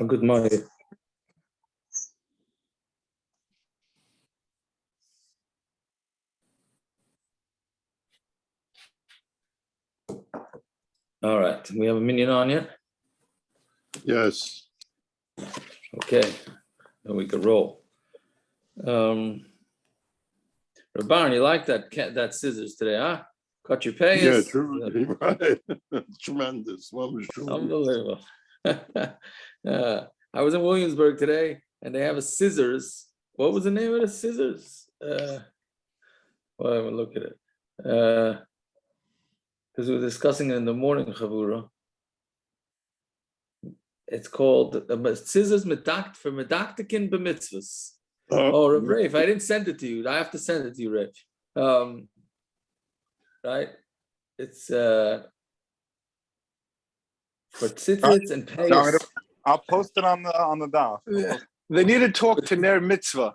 Good morning. All right, we have a minion on yet? Yes. Okay, then we could roll. Rabban, you like that scissors today, huh? Cut your payas. Yeah, true. Right. Tremendous. Unbelievable. I was in Williamsburg today, and they have a scissors. What was the name of the scissors? Well, I will look at it. Because we were discussing it in the morning, Chavura. It's called scissors medakt for medaktikin b'mitzvahs. Oh, Rav, I didn't send it to you. I have to send it to you, Rav. Right? It's for tzitzits and payas. I'll post it on the daf. Yeah. They need to talk to Ner Mitzvah.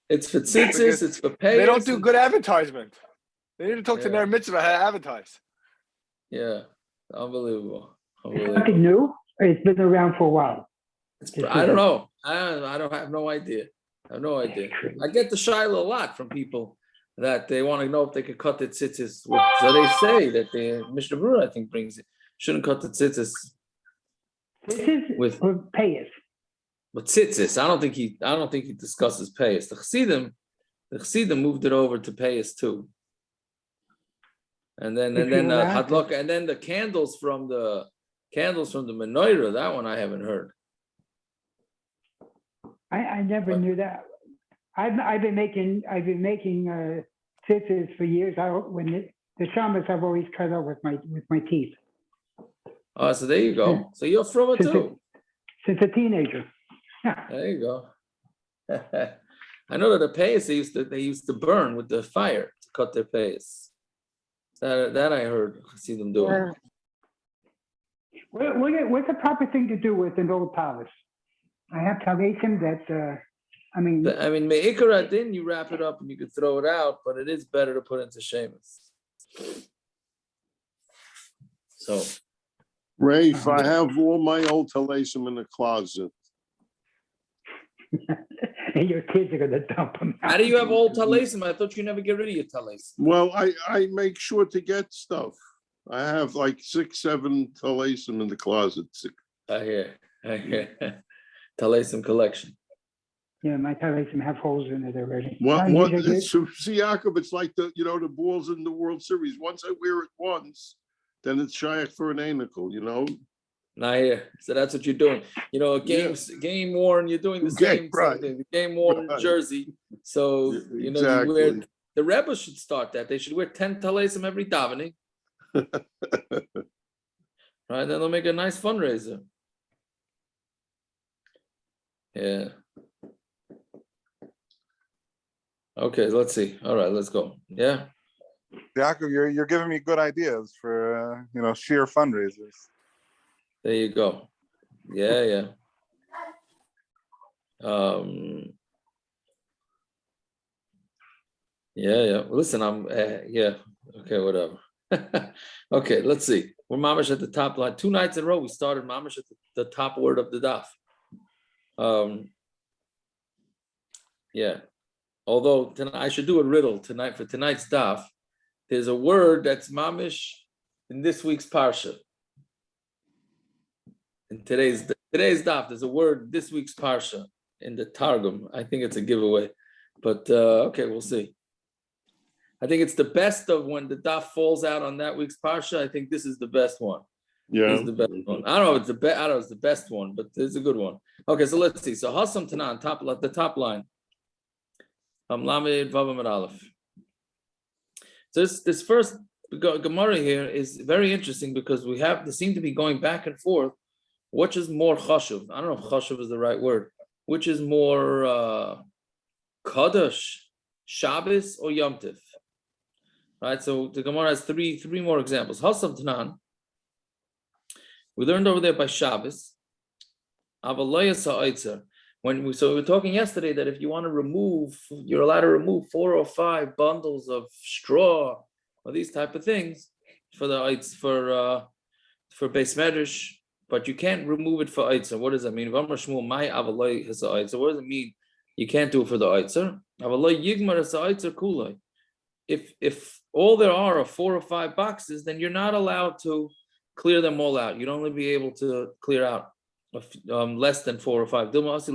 It's for tzitzis, it's for payas. They don't do good advertisement. They need to talk to Ner Mitzvah how to advertise. Yeah, unbelievable. Something new? It's been around for a while. I don't know. I have no idea. I get the shaila a lot from people that they want to know if they could cut the tzitzis. So they say that the Mishna Berurah, I think, brings it. Shouldn't cut the tzitzis. With payas. But tzitzis, I don't think he discusses payas. The Chassidim moved it over to payas too. And then hadlok, and then the candles from the menorah. That one I haven't heard. I never knew that. I've been making tzitzis for years. When the shamas I've always cut out with my teeth. Oh, so there you go. So you're from it too. Since a teenager. There you go. I know that the payas they used to burn with the fire to cut their payas. That I heard. I see them doing. What's the proper thing to do with an old talis? I have talisim that me'ikar adin, you wrap it up and you can throw it out, but it is better to put into shemus. So, Rafe, I have all my old talisim in the closet. And your kids are going to dump them out. How do you have old talisim? I thought you never get rid of your talisim. Well, I make sure to get stuff. I have like 6-7 talisim in the closet. I hear. Talisim collection. Yeah, my talisim have holes in it already. See, Yaakov, it's like the balls in the World Series. Once I wear it once, then it's shaykh for an anicle, Not here. So that's what you're doing. Game worn, you're doing the same thing. The game worn jersey. So, exactly. you wear, the Rebbe should start that. They should wear 10 talisim every davening. Right, then they'll make a nice fundraiser. Yeah. Okay, let's see. All right, let's go. Yeah. Yaakov, you're giving me good ideas for sheer fundraisers. There you go. Yeah. Yeah. Listen, Okay, whatever. Okay, let's see. We're mamash at the top line. 2 nights in a row, we started mamash at the top word of the daf. Yeah. Although I should do a riddle tonight for tonight's daf. There's a word that's mamish in this week's parsha. In today's daf, there's a word this week's parsha in the Targum. I think it's a giveaway, but okay, we'll see. I think it's the best of when the daf falls out on that week's parsha. I think this is the best one. Yeah, this is the best one. I don't know if it's the best one, but it's a good one. Okay, so let's see. So Hasam Tanan, the top line. Lamed Vavam Aleph. So this first Gemara here is very interesting because they seem to be going back and forth. Which is more chashuv? I don't know if chashuv is the right word. Which is more Kaddish, Shabbos, or Yom Tiv? Right. So the Gemara has three more examples. Hasam Tanan. We learned over there by Shabbos. So we were talking yesterday that if you want to remove, you're allowed to remove 4 or 5 bundles of straw or these type of things for the for Beis Medrash but you can't remove it for Eitzer. What does that mean? What does it mean? You can't do it for the Eitzer. If all there are 4 or 5 boxes, then you're not allowed to clear them all out. You'd only be able to clear out less than 4 or 5. Because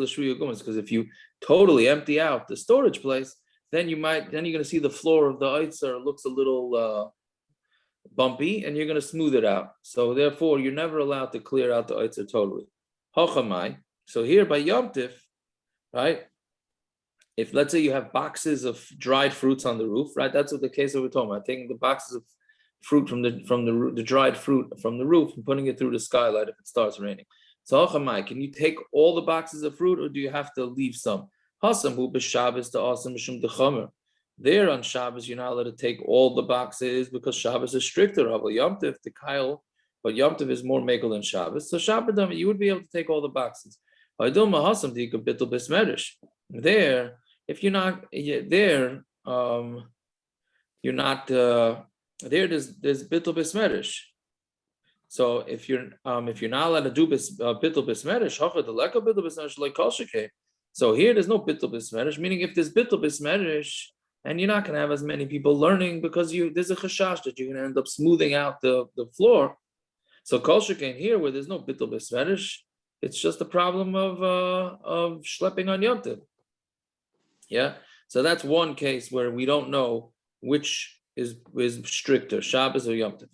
if you totally empty out the storage place, then you're going to see the floor of the Eitzer looks a little bumpy, and you're going to smooth it out. So therefore, you're never allowed to clear out the Eitzer totally. Hochamai. So here by Yom Tif, right? If let's say you have boxes of dried fruits on the roof, right? That's what the case that we're talking about. Taking the boxes of fruit from the dried fruit from the roof and putting it through the skylight if it starts raining. So Hochamai, can you take all the boxes of fruit, or do you have to leave some? Hasam hu b'Shabbos to asam mishum dechamer. There on Shabbos, you're not allowed to take all the boxes because Shabbos is stricter. But Yom Tif is more makel than Shabbos. So Shabbos, you would be able to take all the boxes. There, if you're not there, you're not there. There's bittul besmerish. So if you're not allowed to do bittul besmerish, hachad leka bittul besmerish like kol shekei. So here there's no bittul besmerish, meaning if there's bittul besmerish, and you're not going to have as many people learning because there's a chashash that you're going to end up smoothing out the floor. So kol shekain here, where there's no bittul besmerish, it's just a problem of schlepping on Yom Tov. Yeah, so that's one case where we don't know which is stricter, Shabbos or Yom Tov.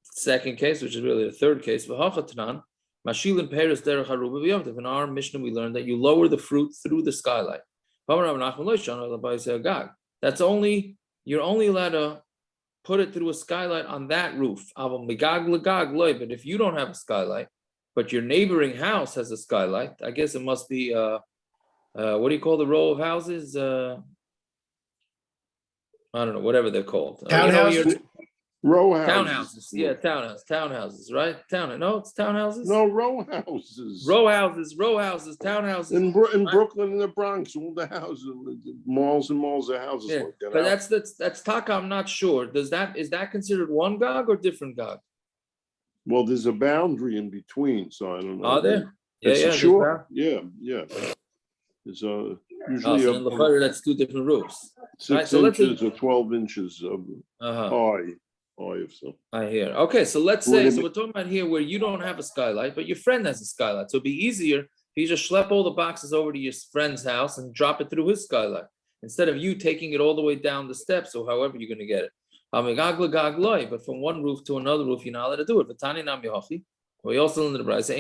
Second case, which is really the third case, v'hachatanan mashilin peres derech haruba b'Yom Tov. In our Mishna, we learned that you lower the fruit through the skylight. That's only, you're only allowed to put it through a skylight on that roof. But if you don't have a skylight, but your neighboring house has a skylight, I guess it must be what do you call the row of houses? I don't know, whatever they're called. Row houses. Townhouses. Yeah, townhouses, right? No, it's townhouses. No, row houses. Row houses, townhouses. In Brooklyn, in the Bronx, all the houses, malls and malls of houses. Yeah, like that. but that's taka. I'm not sure. Is that considered one gog or different gog? Well, there's a boundary in between, so I don't know. Are there? Yeah, sure. Yeah. There's usually so in the that's 2 different roofs. 6 inches or 12 inches of high of some. I hear. Okay, so let's say we're talking about here where you don't have a skylight, but your friend has a skylight. So it'd be easier if you just schlep all the boxes over to your friend's house and drop it through his skylight instead of you taking it all the way down the steps or however you're going to get it. But from one roof to another roof, you're not allowed to do it. We also in the Brayse,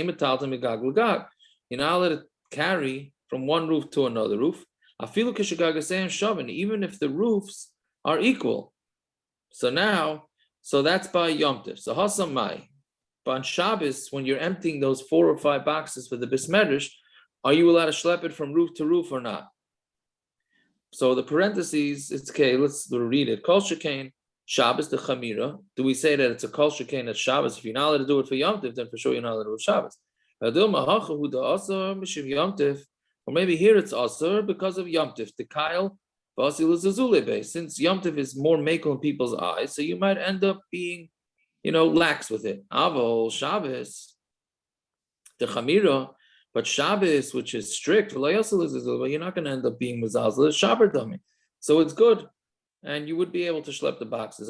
you're not allowed to carry from one roof to another roof, even if the roofs are equal. So that's by Yom Tov. So Hasamai, but on Shabbos, when you're emptying those 4 or 5 boxes for the Bismedrish, are you allowed to schlep it from roof to roof or not? So the parentheses, it's okay, let's read it. Kol shekain Shabbos the Chamira. Do we say that it's a kol shekain at Shabbos? If you're not allowed to do it for Yom Tov, then for sure you're not allowed to do it Shabbos. Or maybe here it's assur because of Yom Tif. The Kyle, since Yom Tif is more makel in people's eyes, so you might end up being, lax with it. Avol Shabbos, the Chamira, but Shabbos, which is strict, you're not going to end up being mezazel. It's Shabbat dummy, so it's good, and you would be able to schlep the boxes.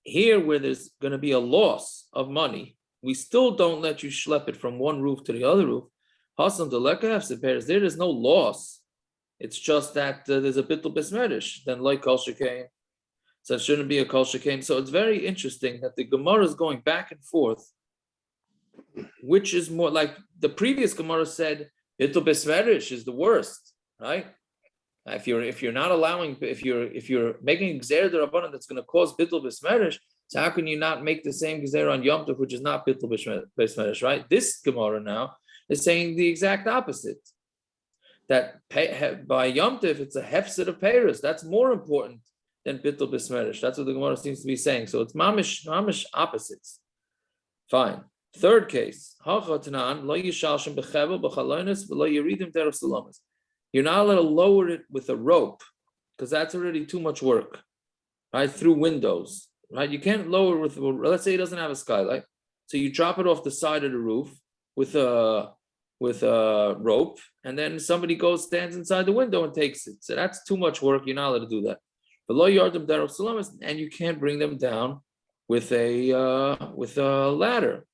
Here, where there's going to be a loss of money, we still don't let you schlep it from one roof to the other roof. There is no loss. It's just that there's a bittul besmerish, then like kol shekain. So it shouldn't be a kol shekain. So it's very interesting that the Gemara is going back and forth. Which is more like the previous Gemara said, bittul besmerish is the worst, right? If you're not allowing, if you're making a gezeiro d'Rabbanan that's going to cause bittul besmerish, so how can you not make the same gezeiro on Yom Tov, which is not bittul besmerish, right? This Gemara now is saying the exact opposite. That by Yom Tov it's a hefset of peiros. That's more important than bittul besmerish. That's what the Gemara seems to be saying. So it's mamish opposites. Fine. Third case. You're not allowed to lower it with a rope because that's already too much work, right? Through windows. right? You can't lower with, let's say it doesn't have a skylight. So you drop it off the side of the roof with a rope, and then somebody stands inside the window and takes it. So that's too much work. You're not allowed to do that. And you can't bring them down with a ladder.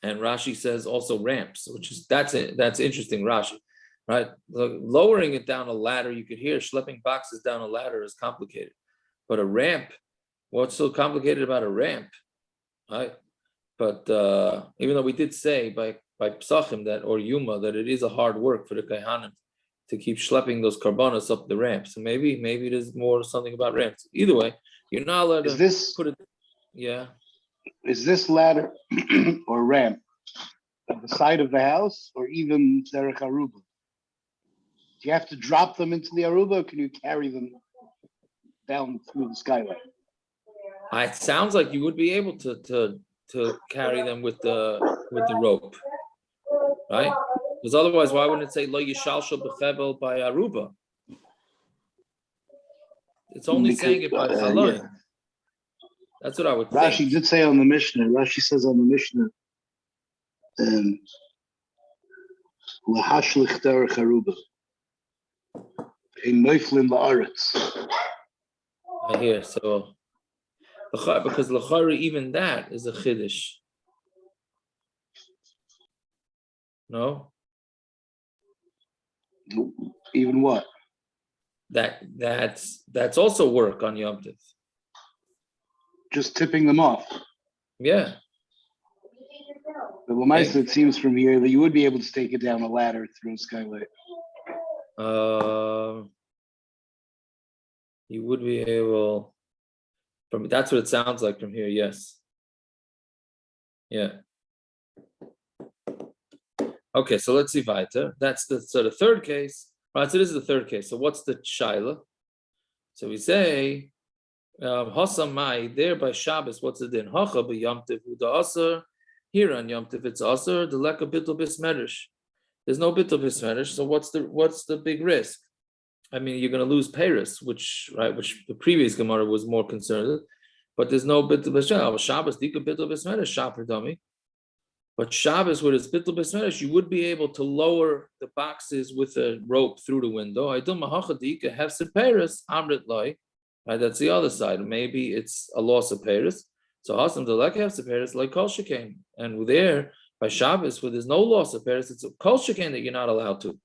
And Rashi says also ramps, which is that's interesting, Rashi, right? Lowering it down a ladder, you could hear schlepping boxes down a ladder is complicated, but a ramp, what's so complicated about a ramp, right? But even though we did say by Psachim that or Yuma that it is a hard work for the Kaihanim to keep schlepping those karbanos up the ramp, so maybe there's more something about ramps. Either way, you're not allowed to put it. Yeah. Is this ladder or ramp at the side of the house or even Derek Aruba? Do you have to drop them into the Aruba, or can you carry them down through the skylight? It sounds like you would be able to carry them with the rope, right? Because otherwise, why wouldn't it say lo yishalshal b'chevel by Aruba? It's only saying it by chalon. Yeah. That's what I would Rashi think. did say on the Mishna. Rashi says on the Mishna, lahashlich derech Aruba, ein neuflin la'aretz. I hear so. Because l'chari, even that is a chiddush. No. Even what? That's also work on Yom Tov. Just tipping them off. Yeah. But Lamaisa, it seems from here that you would be able to take it down a ladder through a skylight. You would be able. That's what it sounds like from here. Yes. Yeah. Okay, so let's see weiter. That's the third case. Right, so this is the third case. So what's the shaila? So we say, Hasamai, there by Shabbos, what's the din? Hacha by Yom Tov the assur. Here on Yom Tov it's assur, the leka bittul bismerish. There's no bittul bismerish, so what's the big risk? I mean, you're going to lose Paris, which the previous Gemara was more concerned with, but there's no bittul bismerish. Shabbos, dika bittul bismerish, shaper dummy. But Shabbos, with its bittul bismerish, you would be able to lower the boxes with a rope through the window. I don't have some Paris, amrit loy. Right, that's the other side. Maybe it's a loss of Paris. So Hasam Delek have some Paris like Kol Shekain. And there, by Shabbos, where there's no loss of Paris, it's a Kol Shekain that you're not allowed to.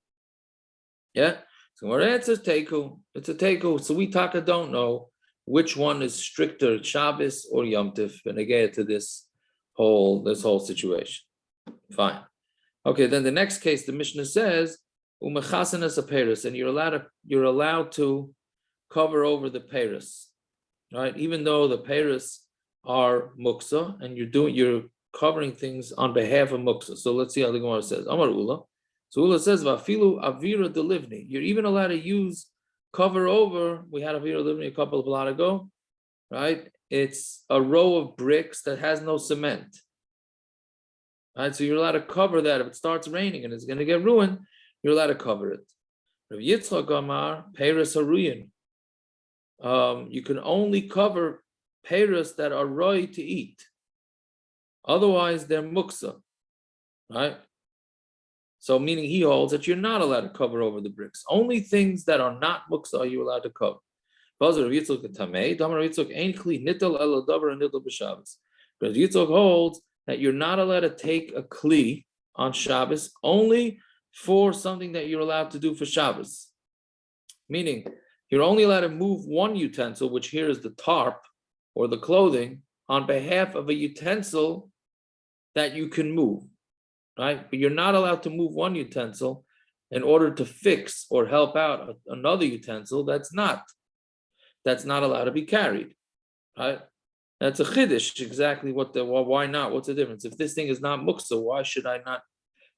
Yeah? So where it's a Teiku. It's a Teiku. So we Taka don't know which one is stricter, Shabbos or Yom Tov, and again to this whole situation. Fine. Okay, then the next case, the Mishna says, Umechasanas a Paris, and you're allowed to cover over the Paris, right? Even though the Paris are muktza, and you're covering things on behalf of muktza. So let's see how the Gemara says. Amar Ula. So Ula says, Vafilu avira delivni. You're even allowed to use cover over. We had avira delivni a couple of blot ago, right? It's a row of bricks that has no cement. Right? So you're allowed to cover that. If it starts raining and it's going to get ruined, you're allowed to cover it. Rav Yitzchak Amar, Paris Haruyin. You can only cover peiros that are roi to eat. Otherwise, they're muktza, right? So meaning he holds that you're not allowed to cover over the bricks. Only things that are not muktza are you allowed to cover. Rav Yitzchak holds that you're not allowed to take a kli on Shabbos only for something that you're allowed to do for Shabbos. Meaning, you're only allowed to move one utensil, which here is the tarp or the clothing, on behalf of a utensil that you can move, right? But you're not allowed to move one utensil in order to fix or help out another utensil that's not allowed to be carried, right? That's a chiddush. Exactly why not? What's the difference? If this thing is not muktza, why should I not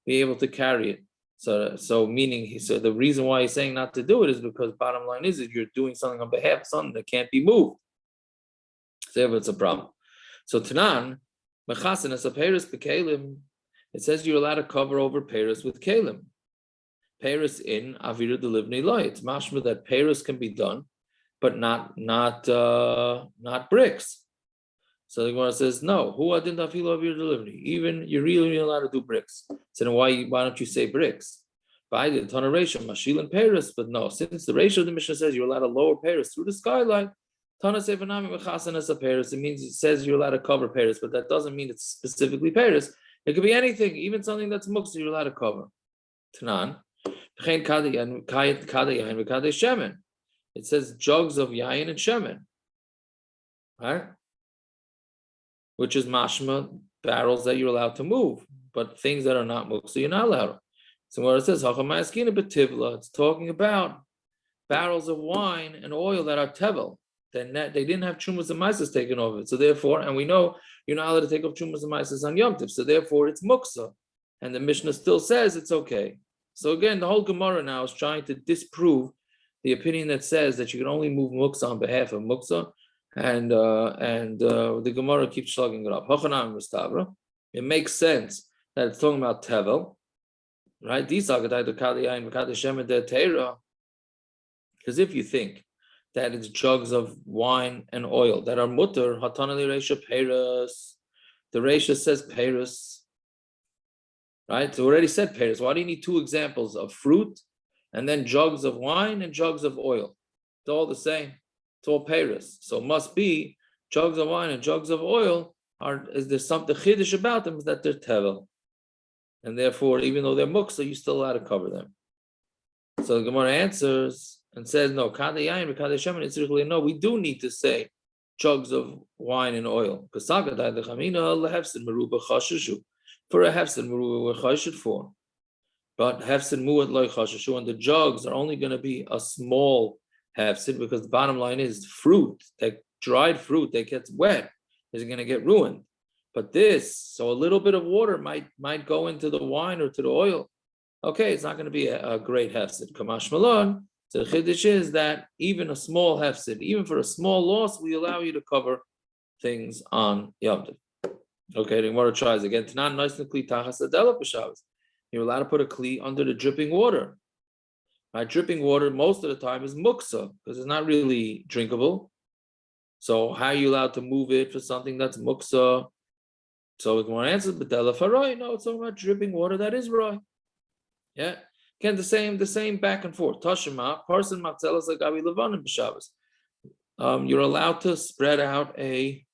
be able to carry it? So meaning, the reason why he's saying not to do it is because bottom line is that you're doing something on behalf of something that can't be moved. So it's a problem. So Tanan, mechasin as a peiros b'kelim, it says you're allowed to cover over peiros with kelim. Peiros in avira delivni loy. It's mashma that peiros can be done but not bricks. So the Gemara says, no, who didn't feel of your delivery? Even you're really allowed to do bricks. So then why don't you say bricks? By the ton of ratio, mashil and Paris, but no, since the ratio of the Mishna says you're allowed to lower Paris through the skylight, Tana Sefanami Mechasanas a Paris, it means it says you're allowed to cover Paris, but that doesn't mean it's specifically Paris. It could be anything, even something that's muktza, you're allowed to cover. Tanan. It says jugs of yayin and shemen, right? Which is mashma, barrels that you're allowed to move, but things that are not muktza, you're not allowed. So where it says it's talking about barrels of wine and oil that are tevel. Then they didn't have chumas and maisas taken over it. So therefore, and we know you're not allowed to take off chumas and maisas on Yom Tov. So therefore, it's muktza, and the Mishnah still says it's okay. So again, the whole Gemara now is trying to disprove the opinion that says that you can only move muktza on behalf of muktza, and the Gemara keeps slugging it up. It makes sense that it's talking about tevel, right? Because if you think that it's jugs of wine and oil that are mutter, hatanali reisha peres, the reisha says peres, right? So already said peres. Why do you need two examples of fruit and then jugs of wine and jugs of oil? It's all the same. It's all peres. So it must be jugs of wine and jugs of oil is there something chiddush about them is that they're tevel. And therefore, even though they're muktza, you're still allowed to cover them. So the Gemara answers and says, no, no, we do need to say jugs of wine and oil. For a hefsid meruba we're chashed for. But hefsid muat loy chashashu, and the jugs are only going to be a small hefsid, because the bottom line is fruit, that dried fruit that gets wet is going to get ruined. But so a little bit of water might go into the wine or to the oil. Okay, it's not going to be a great hefsid. Kamash malon. So the chiddush is that even a small hefsid, even for a small loss, we allow you to cover things on Yom Tov. Okay, the Gemara tries again. You're allowed to put a kli under the dripping water. Right, dripping water most of the time is muktza because it's not really drinkable. So how are you allowed to move it for something that's muktza? So the Gemara answers, "B'dela farai." No, it's talking about dripping water that is right. Yeah. Again, the same back and forth. Tashima, parson matzelas agavi levanim b'Shabbos. You're allowed to spread out I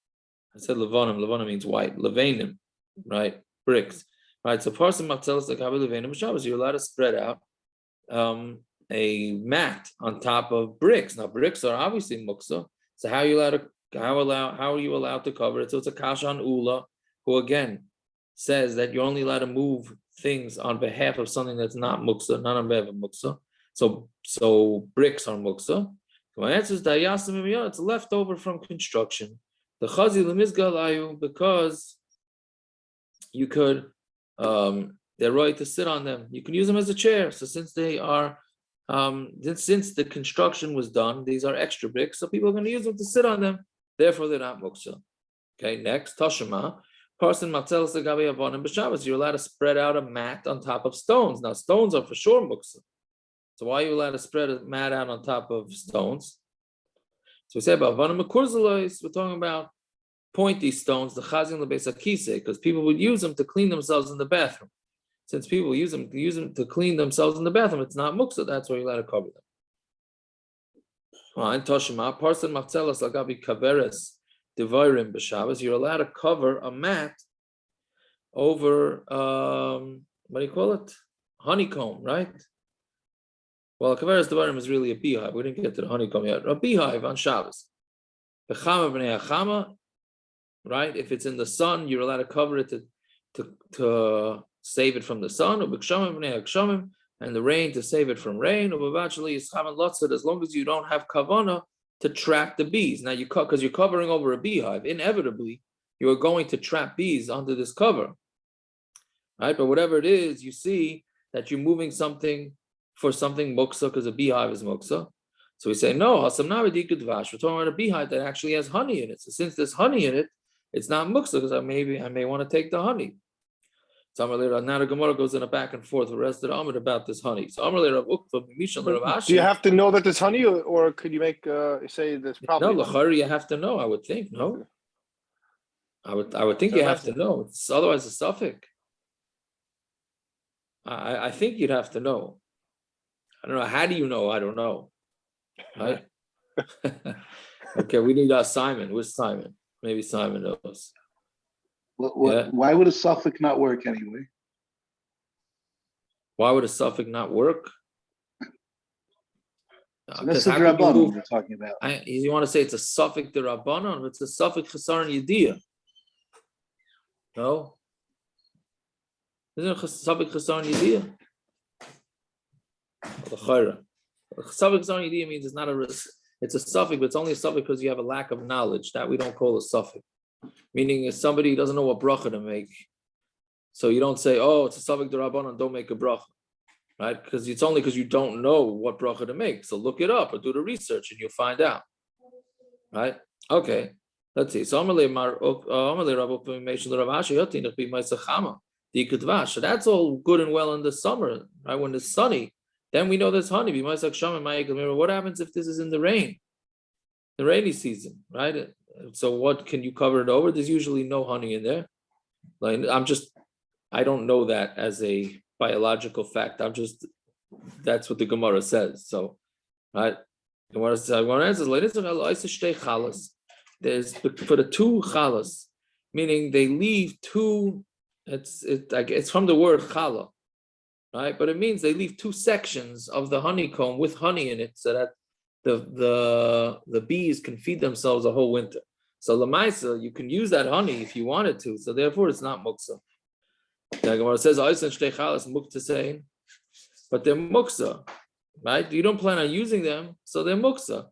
said levanim. Levanim means white. Levanim, right? Bricks, right? So parson matzelas agavi levanim b'Shabbos. You're allowed to spread out a mat on top of bricks. Now, bricks are obviously muktza. So how are you allowed to cover it? So it's a kasha on Ula, who again says that you're only allowed to move things on behalf of something that's not muktza, not on behalf of muktza. So bricks are muktza. My answer is it's left over from construction. The chazi lemizgalayu, because you could they're right to sit on them. You can use them as a chair. So since they are since the construction was done, these are extra bricks, so people are going to use them to sit on them. Therefore, they're not muktza. Okay, next tashima. Parson matzelas agavi avonim b'Shabbos. You're allowed to spread out a mat on top of stones. Now, stones are for sure muktza. So why are you allowed to spread a mat out on top of stones? So we say about avonim mekurzalois. We're talking about pointy stones, the chazin lebeis hakise, because people would use them to clean themselves in the bathroom. Since people use them to clean themselves in the bathroom, it's not muktza. That's why you're allowed to cover them. And Toshima, parson matzelas agavi kaveres. Divirim b'Shabbos, you're allowed to cover a mat over what do you call it? Honeycomb, right? Well, kaveres divirim is really a beehive. We didn't get to the honeycomb yet. A beehive on Shabbos. B'chama b'nei achama, right? If it's in the sun, you're allowed to cover it to save it from the sun. Or b'kshamim b'nei akshamim, and the rain to save it from rain. Or b'vachali yischaman lotzad, as long as you don't have kavana to trap the bees. Now because you're covering over a beehive, inevitably you are going to trap bees under this cover, right? But whatever it is, you see that you're moving something for something muktzah, because a beehive is muktzah. So we say no. We're talking about a beehive that actually has honey in it. So since there's honey in it, it's not muktzah, because I may want to take the honey. So now the Gemara goes in a back and forth with the rest of the Amud about this honey. So Rav Mishna Rav Ashi. Do you have to know that there's honey, or could you make say there's probably no? honey? L'chari, you have to know. I would think no. I would think you have to know. It's otherwise a suffix. I think you'd have to know. I don't know. How do you know? I don't know. Right? Okay, we need Simon. Where's Simon? Maybe Simon knows. Yeah. Why would a suffix not work anyway? Why would a suffix not work? So that's the Rabbanon we're talking about. You want to say it's a suffix the Rabbanon? It's a suffix chesaron yediyah. No? Isn't it a suffix chesaron yediyah? The chayra. Suffix chesaron yediyah means it's not it's a suffix, but it's only a suffix because you have a lack of knowledge. That we don't call a suffix. Meaning if somebody doesn't know what bracha to make, so you don't say, oh, it's a suffix the Rabbanon, don't make a bracha. Right? Because it's only because you don't know what bracha to make. So look it up or do the research and you'll find out. Right? Okay. Let's see. So that's all good and well in the summer, right? When it's sunny, then we know there's honey. What happens if this is in the rain? The rainy season, right? So what can you cover it over? There's usually no honey in there. Like I don't know that as a biological fact. That's what the Gemara says. So, right? Gemara says, there's for the two chalas, meaning they leave two. It's from the word chala, right? But it means they leave two sections of the honeycomb with honey in it, so that the bees can feed themselves a whole winter. So lamaisa, you can use that honey if you wanted to. So therefore, it's not muktza. The Gemara says, but they're muktza, right? You don't plan on using them, so they're muktza,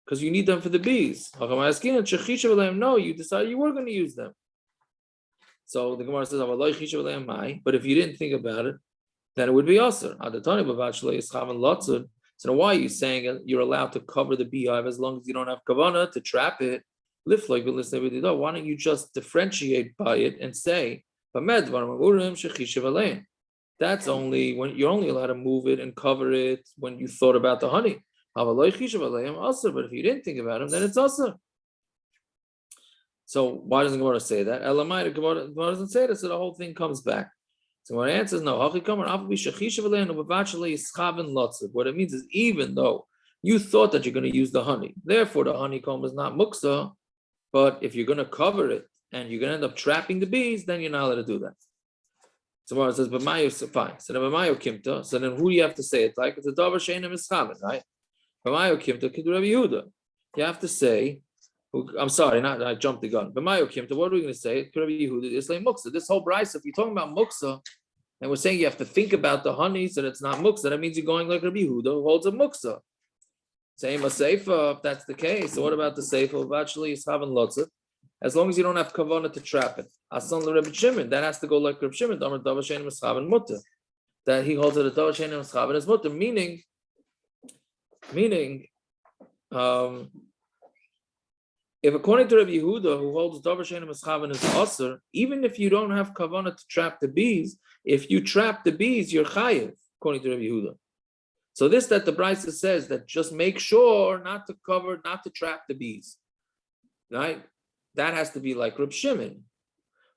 because you need them for the bees. No, you decided you were going to use them. So the Gemara says, but if you didn't think about it, then it would be assur. So why are you saying you're allowed to cover the beehive as long as you don't have kavanah to trap it? Why don't you just differentiate by it and say, that's only when you're only allowed to move it and cover it when you thought about the honey. But if you didn't think about them, then it's assur. So why doesn't Gemara say that? Gemara doesn't say that, so the whole thing comes back. So Gemara answers no. What it means is even though you thought that you're going to use the honey, therefore the honeycomb is not muktza. But if you're going to cover it and you're going to end up trapping the bees, then you're not allowed to do that. So Gemara says, "But Mayo fine." So then Mayo kimta. So then who do you have to say it like? It's a davar she'einem mischaven, right? But Mayo kimta kidu Rabbi Yehuda. You have to say. I'm sorry, I jumped the gun. But Mayo kimta. What are we going to say? Rabbi Yehuda is like muktza. This whole brayso, if you're talking about muktza, and we're saying you have to think about the honey, so that's not muktza. That means you're going like Rabbi Yehuda, who holds a muktza. Same a seifa, if that's the case. So what about the seifa of actually Yischav and Lotza? As long as you don't have kavanah to trap it. Asan Rabbi Shimon, that has to go like Rabbi Shimon, Damar Dava Shein Yischav and Mutter. That he holds it a Dava Shein Yischav and his Mutter, meaning, if according to Rabbi Yehuda, who holds Dava Shein Yischav and his assur, even if you don't have kavanah to trap the bees, if you trap the bees, you're chayiv, according to Rabbi Yehuda. So this that the Brisa says that just make sure not to cover, not to trap the bees, right? That has to be like Reb Shimon,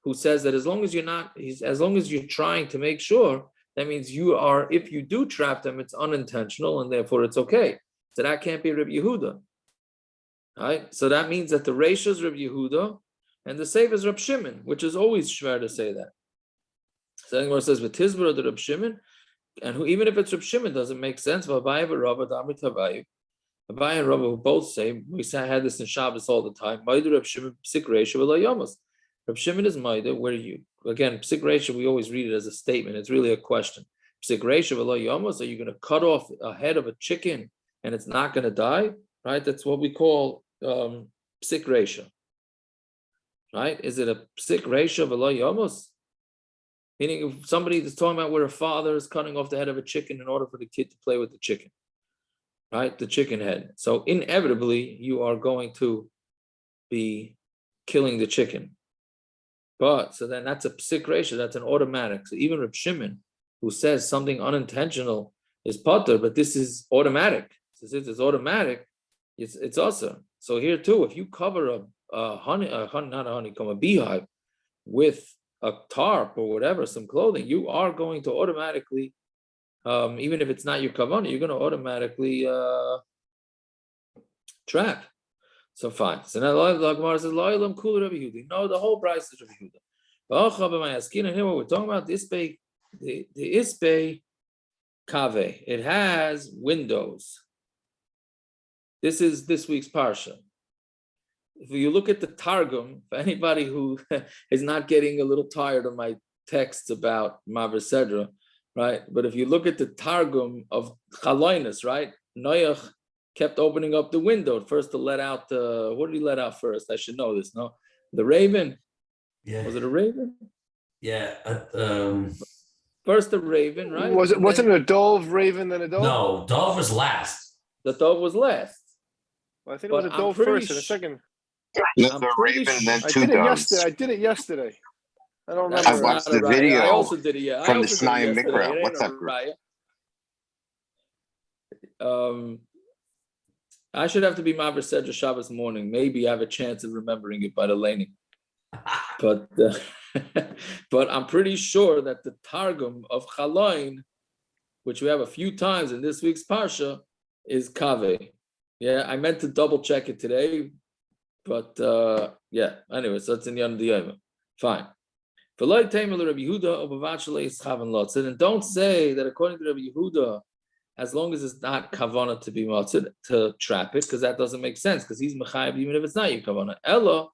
who says that as long as you're trying to make sure, that means you are, if you do trap them, it's unintentional and therefore it's okay. So that can't be Reb Yehuda, right? So that means that the Reisha is Reb Yehuda and the Seif is Reb Shimon, which is always schwer to say that. So the says with Tizbara the Reb Shimon. And who, even if it's Reb Shimon, doesn't make sense. Abaya and Rava who both say, we had this in Shabbos all the time. Reb Shimon is Maida, where you, again, psik reisha, we always read it as a statement. It's really a question. Psik reisha v'lo yomos, are you going to cut off a head of a chicken and it's not going to die? Right? That's what we call psik reisha. Right? Is it a psik reisha v'lo yomos? Meaning if somebody is talking about where a father is cutting off the head of a chicken in order for the kid to play with the chicken, right? The chicken head. So inevitably, you are going to be killing the chicken. But so then that's a psik ratio, that's an automatic. So even Reb Shimon, who says something unintentional is potter, but this is automatic. So since it's automatic, it's also. So here too, if you cover a beehive with a tarp or whatever, some clothing, you are going to automatically, even if it's not your kavanah, you're going to automatically trap. So fine. So now the Gemara says, no, the whole price is Rabbi Yehuda. And here what we're talking about, the isbei kave. It has windows. This is this week's parsha. If you look at the Targum, for anybody who is not getting a little tired of my texts about Maver Sedra, right? But if you look at the Targum of Chaloinus, right? Noach kept opening up the window first to let out the, what did he let out first? I should know this, no? The raven? Yeah. Was it a raven? Yeah. First the raven, right? Wasn't it a dove, raven, then a dove? No, dove was last. The dove was last. Well, I think it was But a I'm dove pretty first and a second. Another raven and then I two did it doves. yesterday. I did it yesterday. I don't That's remember. I watched not a the raya. video I also did it, yeah. from I the also did it Shnayim yesterday. Mikra. It ain't What's a up, group? raya. I should have to be Maver Sedra Shabbos morning. Maybe I have a chance of remembering it by the laning. But but I'm pretty sure that the Targum of Chaloin, which we have a few times in this week's Parsha, is Kave. Yeah, I meant to double check it today, but yeah, anyway, so it's in Yom Diyayim. Fine. So then don't say that according to Rabbi Yehuda, as long as it's not kavanah to be muktza, to trap it, because that doesn't make sense, because he's mechayev even if it's not your kavanah. Ella,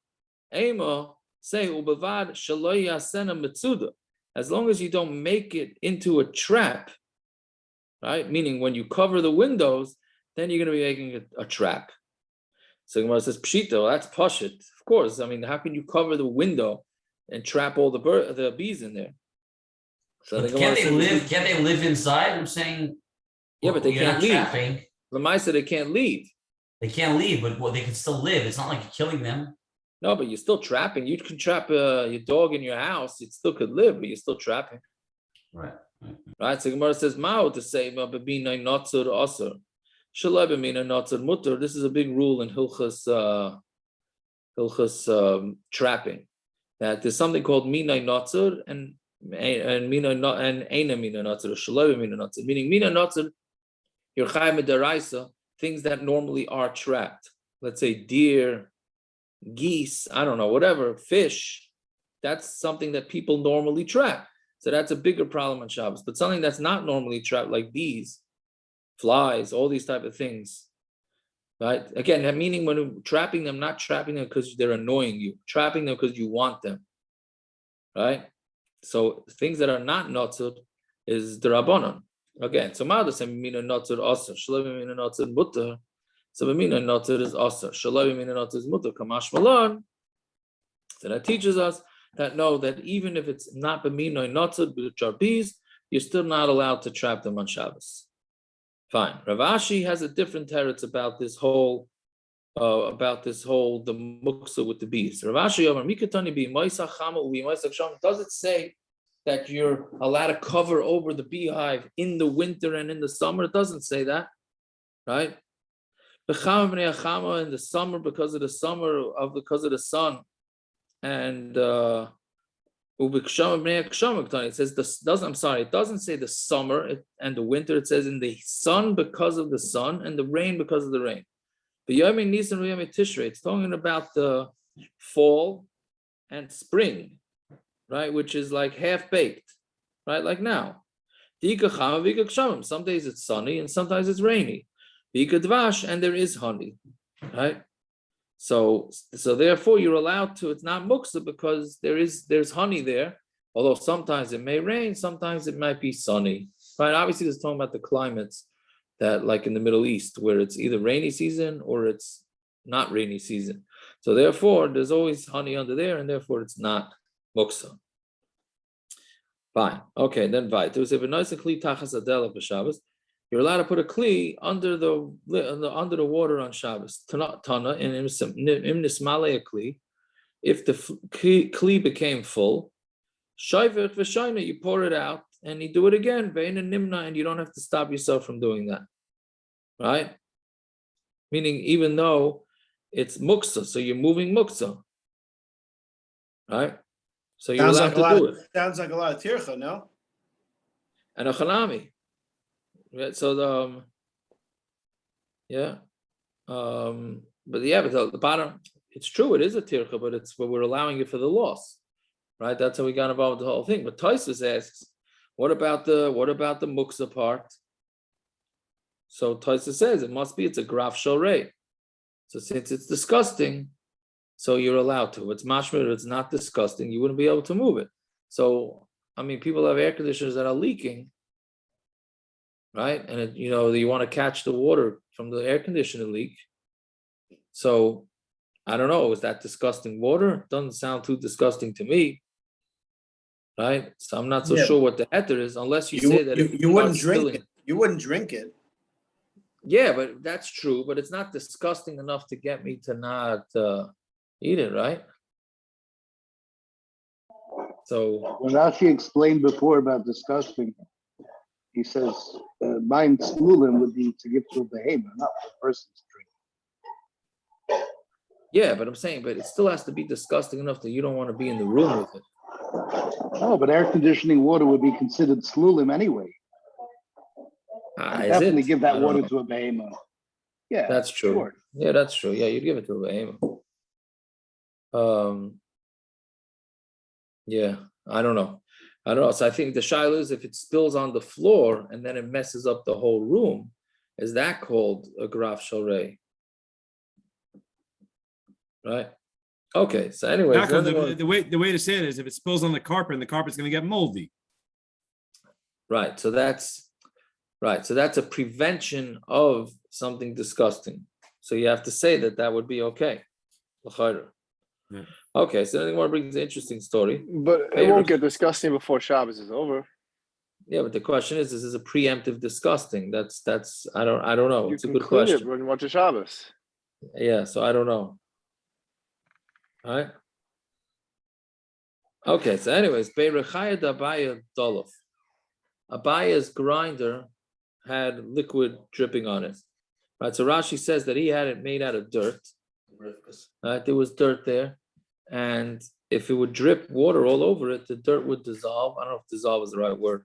ema, say ubavad shaloi yasena mitzuda. As long as you don't make it into a trap, right? Meaning when you cover the windows, then you're going to be making a trap. So Gemara says pshita, that's pashit. Of course, I mean, how can you cover the window and trap all the bees in there? So But can they live? Can they live inside? I'm saying. Yeah, but they can't leave. Trapping. Lamai said they can't leave. They can't leave, but they can still live. It's not like you're killing them. No, but you're still trapping. You can trap your dog in your house. It still could live, but you're still trapping. Right. Right. So Gemara says, "Mao to say babina notzur assur, shalai b'mina notzur mutter." This is a big rule in Hilchas trapping. That there's something called mina notzur and mina and eina mina notzur, shalai b'mina notzur. Meaning mina notzur, you're chayim deraisa, things that normally are trapped. Let's say deer, geese, I don't know, whatever, fish. That's something that people normally trap. So that's a bigger problem on Shabbos. But something that's not normally trapped, like bees, flies, all these type of things, right? Again, that meaning when you're trapping them, not trapping them because they're annoying you, trapping them because you want them, right? So things that are not notzur is the rabbanon. Again, so ma'ada say mina notzur assur, shalav mina notzur mutter. So mina notzur is assur, shalav mina notzur is mutter. Kamash malan. So that teaches us that no, that even if it's not b'mina notzur, which are bees, you're still not allowed to trap them on Shabbos. Fine. Rav Ashi has a different teretz about this whole the muktza with the bees. Rav Ashi Omer mikatani bi moisach chama ubi moisach sham. Does it say that you're allowed to cover over the beehive in the winter and in the summer? It doesn't say that, right? B'chama b'nei achama in the summer because of the sun, and it says it doesn't say the summer and the winter. It says in the sun because of the sun and the rain because of the rain. It's talking about the fall and spring, right? Which is like half baked, right? Like now. Some days it's sunny and sometimes it's rainy. And there is honey, right? So therefore you're allowed to, it's not muktza because there's honey there, although sometimes it may rain, sometimes it might be sunny. Right? Obviously this is talking about the climates that like in the Middle East where it's either rainy season or it's not rainy season. So therefore there's always honey under there and therefore it's not muktza. Fine. Okay, then vayt. You're allowed to put a kli under the water on Shabbos. Tana in imnismale a kli. if the kli became full, shayvech v'shayna, you pour it out and you do it again, ve'in and nimna, and you don't have to stop yourself from doing that, right? Meaning, even though it's muktza, so you're moving muktza, right? So you're allowed to do it. Sounds like a lot of tircha, no? And a chanami, right? So but the bottom, it's true, it is a tircha, but we're allowing it for the loss, right? That's how we got involved with the whole thing. But Tosfos asks, what about the muktza part? So Tosfos says it's a graff shorei. So since it's disgusting, so you're allowed to. It's mashmir, it's not disgusting, you wouldn't be able to move it. So I mean, people have air conditioners that are leaking, right? And you want to catch the water from the air conditioner leak. So I don't know, is that disgusting water? Doesn't sound too disgusting to me, right? So I'm not so sure what the heter is, unless you say that you wouldn't drink it. You wouldn't drink it. Yeah, but that's true. But it's not disgusting enough to get me to not eat it, right? So When Rashi explained before about disgusting, he says, mine smulim would be to give to a behemoth, not for a person's drink. yeah, but I'm saying, but it still has to be disgusting enough that you don't want to be in the room with it. Oh, but air conditioning water would be considered smulim anyway. Definitely give that water to a behemoth. Yeah, that's true. Sure. Yeah, that's true. Yeah, you'd give it to a behemoth. Yeah, I don't know. So I think the shaila is if it spills on the floor and then it messes up the whole room, is that called a graff shorei? Right. Okay. So anyway, the way to say it is if it spills on the carpet and the carpet's going to get moldy. Right. So that's right. So that's a prevention of something disgusting. So you have to say that would be okay. Yeah. Okay. So anything more brings an interesting story. But it won't get disgusting before Shabbos is over. Yeah, but the question is a preemptive disgusting? That's I don't know. It's a good clean question. It when you watch the Shabbos. Yeah. So I don't know. All right. Okay. So anyways, Beirechayad Abaya Dolof. Abaya's grinder had liquid dripping on it. Right. So Rashi says that he had it made out of dirt. Right. There was dirt there. And if it would drip water all over it, the dirt would dissolve. I don't know if dissolve is the right word.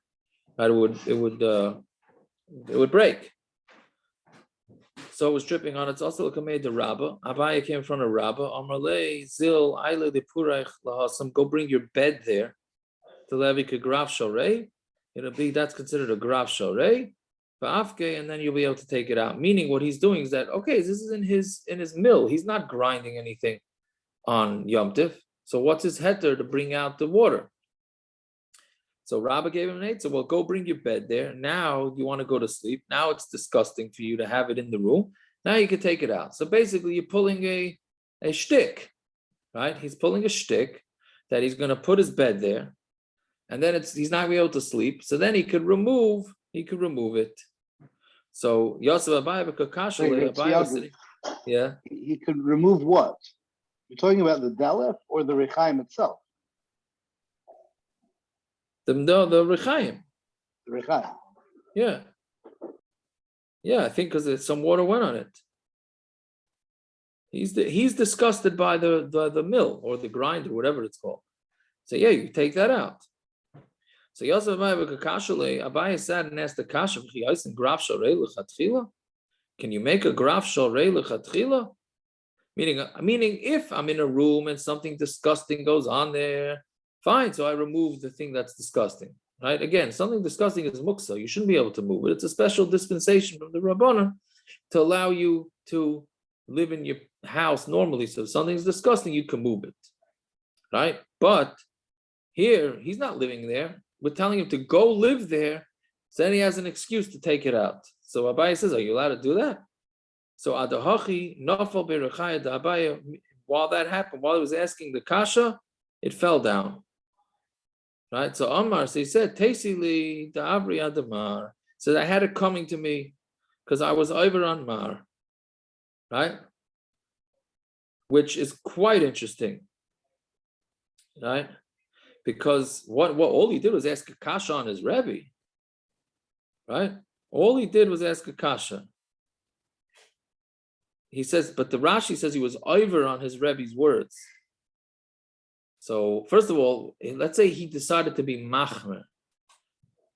Right. It would break. So it was dripping on it. It's also made the Rabbah. Abaya came in front of Rabbah. Amrle zil aile de purach lahasam. Go bring your bed there. To levi graff shorei. That's considered a graff shorei. Ba'afke, and then you'll be able to take it out. Meaning, what he's doing is that this is in his mill. He's not grinding anything on Yom Tif. So what's his heter to bring out the water? So Rabbah gave him an eight. So well, go bring your bed there. Now you want to go to sleep. Now it's disgusting for you to have it in the room. Now you can take it out. So basically, you're pulling a shtick, right? He's pulling a shtick that he's going to put his bed there, and then he's not going to be able to sleep. So then he could remove it. So Yosef Abaya Abaya, yeah. He could remove what? You're talking about the delef or the rechaim itself? The rechaim. The rechaim. Yeah. Yeah, I think because some water went on it. He's disgusted by the mill or the grinder, whatever it's called. So yeah, you take that out. So Yosef Abaya sat and asked the kasha, can you make a graff shorei lechatchila? Meaning, if I'm in a room and something disgusting goes on there, fine. So I remove the thing that's disgusting. Right? Again, something disgusting is muktza. You shouldn't be able to move it. It's a special dispensation from the Rabbanan to allow you to live in your house normally. So if something's disgusting, you can move it. Right? But here, he's not living there. We're telling him to go live there. So then he has an excuse to take it out. So Abaya says, are you allowed to do that? So Adahachi, Nafal Berechayad Abaya, while that happened, while he was asking the kasha, it fell down. Right? So Amar, so he said, Tasili Da'abri Adamar. So I had it coming to me because I was over on Mar. Right? Which is quite interesting. right? Because what all he did was ask a kasha on his Rebbe, right? All he did was ask a kasha. He says, but the Rashi says he was over on his Rebbe's words. So first of all, let's say he decided to be machmer,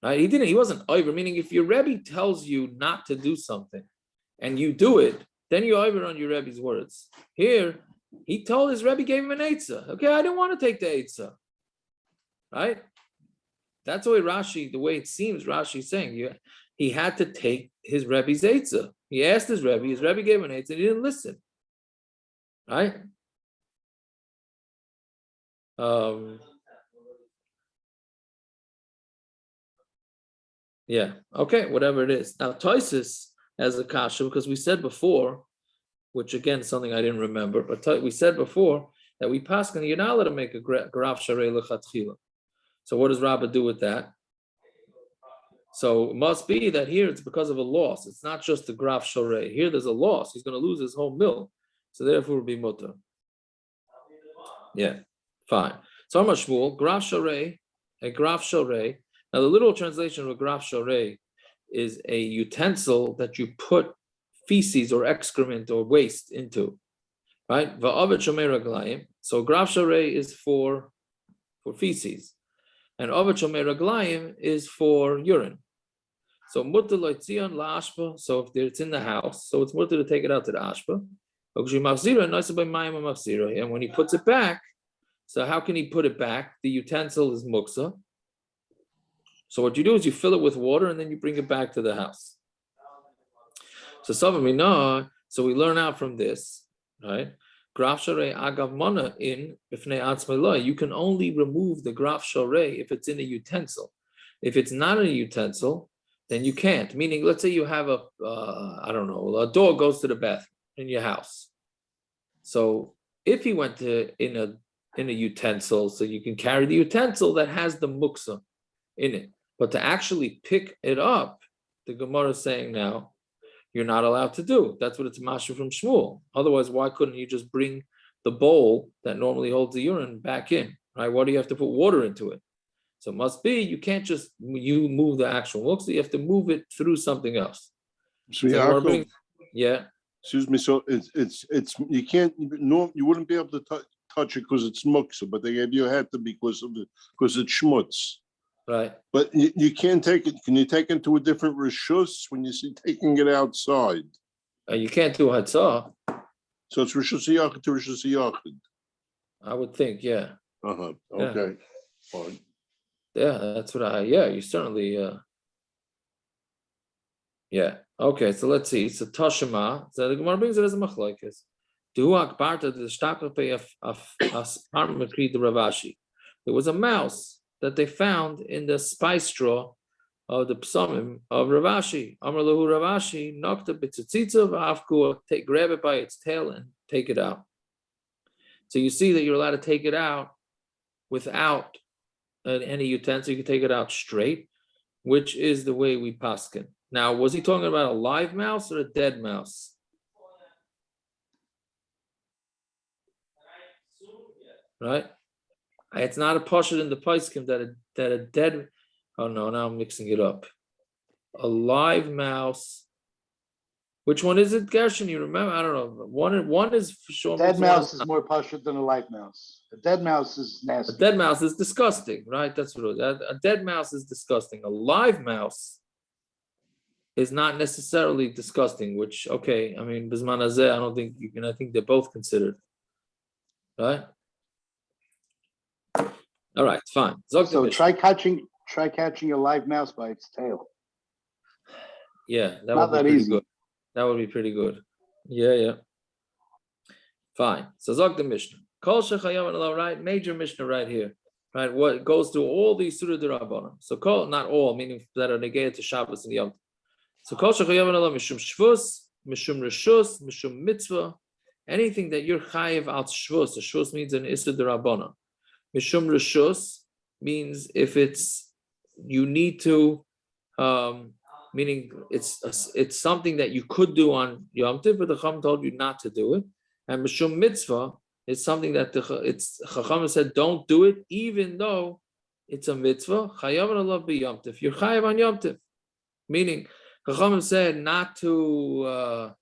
right? He wasn't over, meaning if your Rebbe tells you not to do something and you do it, then you're over on your Rebbe's words. Here, he told his Rebbe, gave him an eitzah. Okay, I didn't want to take the eitzah. Right? That's the way Rashi, the way it seems Rashi's saying, he had to take his Rebbe's eitzah. He asked his Rebbe gave him an eitzah, and he didn't listen. Right? Yeah, okay, whatever it is. Now, Toisus has a kasha, because we said before, which again is something I didn't remember, but we said before that we pass and you're not allowed to make a graff sharei lechatchila. So what does Rabbah do with that? So it must be that here it's because of a loss. It's not just the graff sharei. Here there's a loss. He's going to lose his whole mill. So therefore it will be mutter. Yeah, fine. So I'm a shmuel, graff sharei, a graff sharei. Now the literal translation of a graff sharei is a utensil that you put feces or excrement or waste into, right? Va'avet shomei raglayim. So graff sharei is for feces, and avet shomei raglayim is for urine. So mutter loitzion la'ashpa. So if it's in the house, so it's mutter to take it out to the ashpa. And when he puts it back, so how can he put it back? The utensil is muktza. So what you do is you fill it with water and then you bring it back to the house. So we learn out from this, right? Graff sharei agav mana in b'fnei atzmei. You can only remove the graff sharei if it's in a utensil. If it's not in a utensil, then you can't. Meaning, let's say you have a dog goes to the bathroom in your house. So if he went to in a utensil, so you can carry the utensil that has the muktza in it. But to actually pick it up, the Gemara is saying now, you're not allowed to do. That's what it's mashu from Shmuel. Otherwise, why couldn't you just bring the bowl that normally holds the urine back in? Right? Why do you have to put water into it? So it must be you can't just move the actual muktza. You have to move it through something else. So Yaakov, yeah. excuse me. So it's you can't you wouldn't be able to touch it because it's muktza, but they gave you had to because it's schmutz. Right. But you can't take it. Can you take it to a different rishus when you see taking it outside? You can't do hatzah. So it's rishus yachid to rishus yachid. I would think, yeah. Okay. Yeah. Fine. Yeah, that's what you certainly, yeah. Okay, so let's see. So Tashima, so the Gemara brings it as a Machlokes. Duak Barta the Shtaklape of the Rav Ashi. There was a mouse that they found in the spice straw of the psamim of Rav Ashi. Amar lahu Rav Ashi, nokta b'tzitzitza v'afku, grab it by its tail and take it out. So you see that you're allowed to take it out without any utensil. You can take it out straight, which is the way we paskin. Now, was he talking about a live mouse or a dead mouse? Right? It's not a pashut in the paiskim that a dead. Oh no, now I'm mixing it up. A live mouse. Which one is it, Gershon? You remember? I don't know. One is for sure. Dead mouse is more pashut than a live mouse. A dead mouse is nasty. A dead mouse is disgusting, right? That's what it is. A dead mouse is disgusting. A live mouse is not necessarily disgusting. Which, okay, I mean, bisman hazeh, I don't think you can. I think they're both considered, right? All right, fine. So try catching a live mouse by its tail. Yeah, that Not would be that pretty easy. good. That would be pretty good. Yeah. Fine. So zog the Mishna. Kol shechayav, right? Major Mishnah right here. Right? What goes through all these surah d'rabbanan. So call not all, meaning that are negated to Shabbos and Yom. So kol shechayav mishum shvus, mishum reshus, mishum mitzvah. Anything that you're chayav al shvus. A shvus means an issur d'rabbanan. Mishum reshus means if it's you need to. Meaning it's something that you could do on Yom Tov, but the Chum told you not to do it. And Mishum Mitzvah is something that it's Chacham said don't do it, even though it's a mitzvah. Chayav Allah be Yom Tov. You're chayav on Yom Tov, meaning Chacham said not to.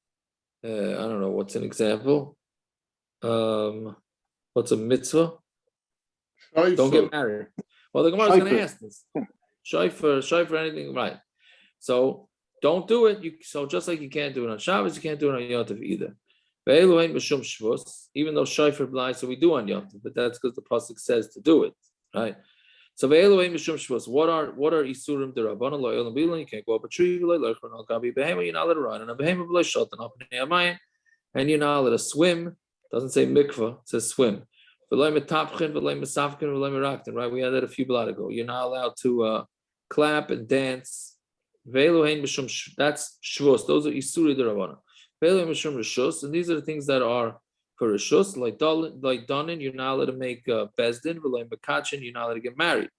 I don't know what's an example. What's a mitzvah? Don't get married. Well, the Gemara is going to ask this. Shayfer, anything, right? So don't do it. So just like you can't do it on Shabbos, you can't do it on Yom Tov either. Even though Shayfer blind, so we do on Yom Tov, but that's because the pasuk says to do it, right? So what are isurim derabbanan lo yolam bilan? You can't go up a tree. You're not allowed to ride on a behemoth, and you're not allowed to swim. It doesn't say mikvah, it says swim. Right? We had that a few blot ago. You're not allowed to clap and dance. That's shvus. Those are isuri derabbanan. And these are the things that are for rishus, like danin, you're not allowed to make bezdin, v'loy mekachin, you're not allowed to get married.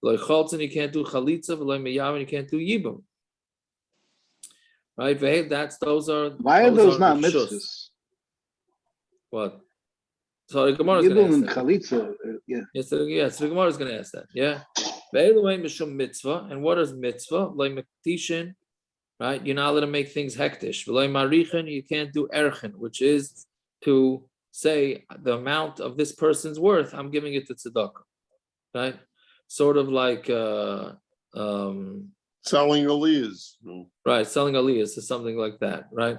V'loy chaltzin, you can't do chalitza, v'loy meyavin, you can't do yibum. Right? Those are. Why are those not mitzvahs? What? So the Gemara is going to ask that. Chalitza, Yes, so the Gemara is going to ask that. Yeah. Mitzvah, and what is mitzvah? Like mektishin, right? You're not allowed to make things hektish. V'loy marichin, you can't do erchin, which is to say the amount of this person's worth, I'm giving it to tzedakah, right? Sort of like selling aliyahs. Right, selling aliyahs is something like that, right?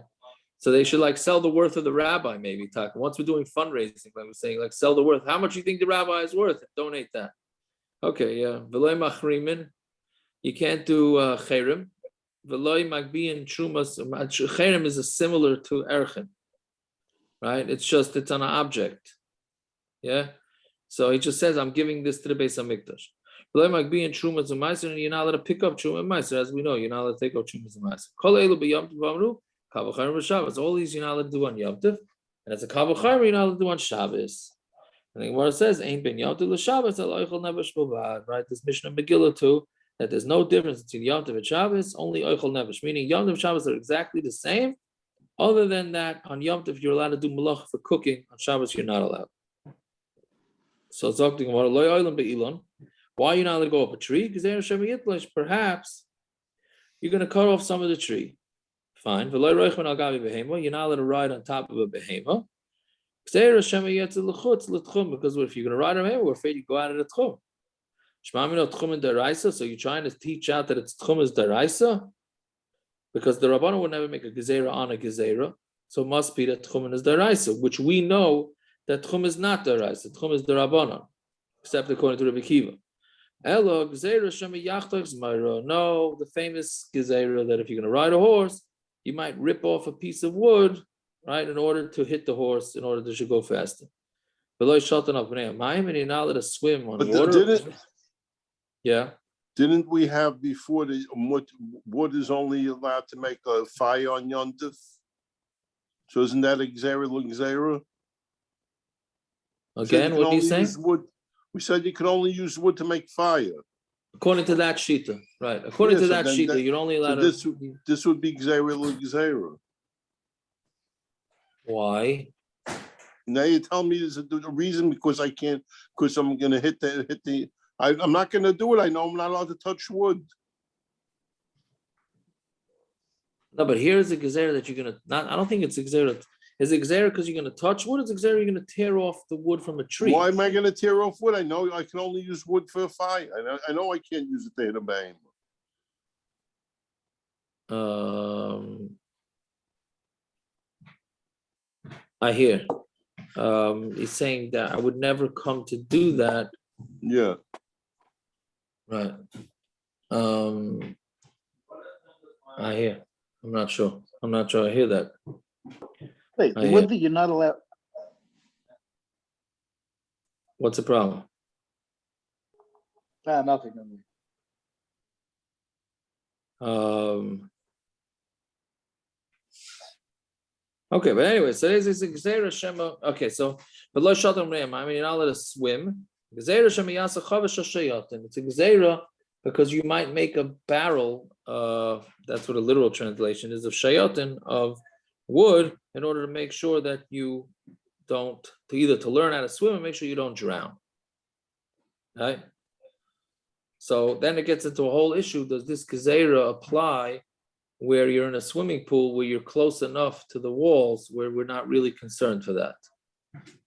So they should like sell the worth of the rabbi, maybe. Once we're doing fundraising, like we're saying, like sell the worth. How much do you think the rabbi is worth? Donate that. Okay, yeah. V'loy machrimin, you can't do cherim. V'loy magbiin trumas. Cherim is similar to erchin. Right? It's on an object. Yeah. So he just says, I'm giving this to the Beis HaMikdash. But like being Trumas and Meiser, and you're not allowed to pick up Truma and Meiser, as we know, you're not allowed to take up Trumas and Meiser. All these you're not allowed to do on Yom Tov, and it's a Kavachar you're not allowed to do on Shabbos. And the Gemara says, Ain't ben Yom Tov l'Shabbos, Eichel never shbovad. Right? This Mishna Megillah too, that there's no difference between Yom Tov and Shabbos, only Eichel never. Meaning Yom Tov and Shabbos are exactly the same. Other than that, on Yom Tov, you're allowed to do malach for cooking. On Shabbos, you're not allowed. So it's talking about why are you not allowed to go up a tree? Because perhaps you're going to cut off some of the tree. Fine. You're not allowed to ride on top of a behemoth. Because if you're going to ride on a behemoth, we're afraid you go out of the tchum. So you're trying to teach out that it's tchum is daraisa? Because the Rabbana would never make a gezeiros on a gezeiros, so it must be that tchum is daraisa, which we know that tchum is not daraisa. Tchum is the Rabbana, except according to Rabbi Kiva. Elo gezeiros shemi yachtox mayro. No, the famous gezeiros that if you're going to ride a horse, you might rip off a piece of wood, right, in order to hit the horse, in order that it should go faster. Below shatan of bnei amayim, and you're not allowed to swim on water. Yeah. Didn't we have before the wood is only allowed to make a fire on Yom Tov? So isn't that a gezeiros? Again, what are you saying? We said you could only use wood to make fire. According to that shita, right? According to that shita, you're only allowed to. This would be gezeiros. Why? Now you tell me there's a reason because I can't, because I'm going to hit the. I'm not going to do it. I know I'm not allowed to touch wood. No, but here's a gezeiros that you're going to not. I don't think it's a gezeiros. Is it gezeiros because you're going to touch wood? Or is it gezeiros you're going to tear off the wood from a tree? Why am I going to tear off wood? I know I can only use wood for a fire. I know I can't use it to hit a behemoth. I hear. He's saying that I would never come to do that. Yeah. Right. I hear. I'm not sure. I hear that. Wait, the wood that you're not allowed. What's the problem? Nothing. Okay, but anyway, so there's a gezeiros shema. Okay, so but lo shatam reim. I mean, you're not allowed to swim. Gezeiros shema yasa chavesh hashayatin. It's a gezeiros because you might make a barrel. That's what a literal translation is of shayatin of wood in order to make sure that you to learn how to swim and make sure you don't drown. Right? So then it gets into a whole issue. Does this gezeira apply where you're in a swimming pool where you're close enough to the walls where we're not really concerned for that?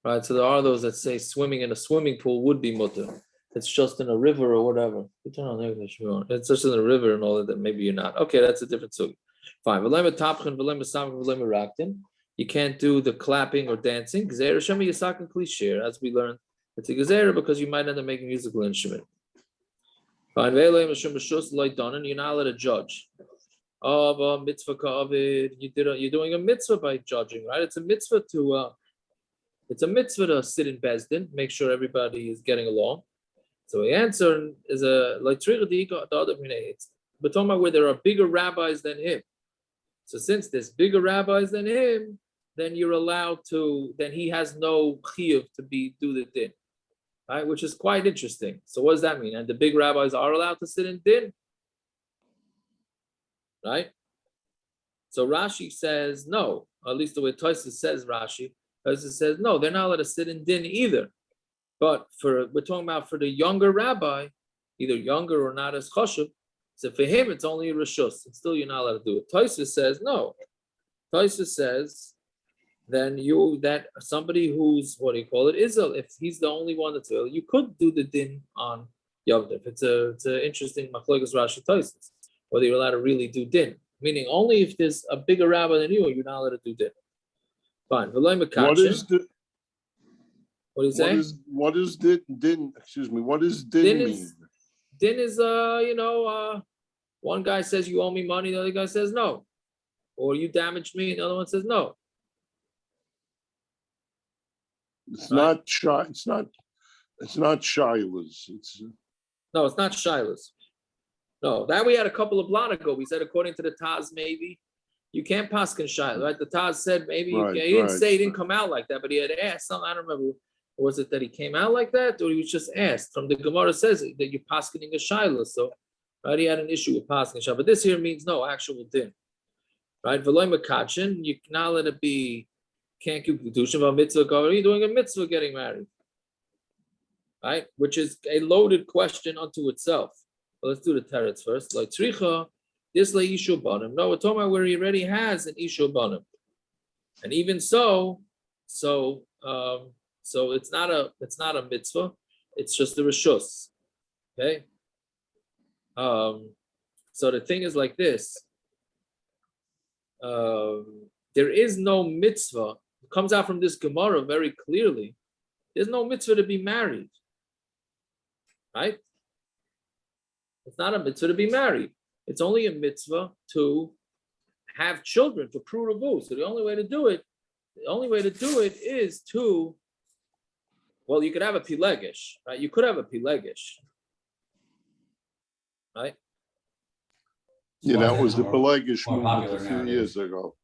Right? So there are those that say swimming in a swimming pool would be mutter. It's just in a river or whatever. It's just in a river and all that maybe you're not. Okay, that's a different sugi. Fine. You can't do the clapping or dancing. As we learned, it's a gezeira because you might end up making a musical instrument. Fine. You're not allowed to judge. You're doing a mitzvah by judging, right? It's a mitzvah to sit in Bezdin, make sure everybody is getting along. So the answer is we're talking about where there are bigger rabbis than him. So since there's bigger rabbis than him, then then he has no chiyuv to do the din, right? Which is quite interesting. So what does that mean? And the big rabbis are allowed to sit in din, right? So Rashi says no, at least the way Tosfos says Rashi. Tosfos says no, they're not allowed to sit in din either. But we're talking about for the younger rabbi, either younger or not as chashuv. So for him, it's only a reshus, and still you're not allowed to do it. Tosfos says no. Tosfos says then that somebody who's Israel, if he's the only one that's ill, you could do the din on Yom Tov. It's an interesting Machlokes Rashi Tosfos, whether you're allowed to really do din. Meaning only if there's a bigger rabbi than you're not allowed to do din. Fine. What is the? What do you say? What is din? Excuse me. What does din mean? Din is one guy says you owe me money, the other guy says no, or you damaged me, the other one says no. It's not shy. It's not shilas. No, it's not shilas. No, that we had a couple of blot ago. We said according to the Taz, maybe you can't paskin shilas, right? The Taz said maybe he didn't say he didn't come out like that, but he had asked. I don't remember. Was it that he came out like that, or he was just asked? From the Gemara says that you're paskening a shilas, so right, he had an issue with paskening shilas. But this here means no actual din, right? V'loy makachin, you cannot let it be. Can't keep kedushin about mitzvah. Are you doing a mitzvah getting married? Right, which is a loaded question unto itself. Well, let's do the teretz first. Like tzricha, this la ishu banim. No, we're talking about where he already has an ishu banim, and even so it's not a mitzvah. It's just a reshus. Okay. So the thing is like this. There is no mitzvah. It comes out from this Gemara very clearly. There's no mitzvah to be married. Right? It's not a mitzvah to be married. It's only a mitzvah to have children, to pruruvu. So the only way to do it is to, well, you could have a pilegish, right? You could have a pilegish, right? Yeah, that was the pilegish more movement popular a few years ago.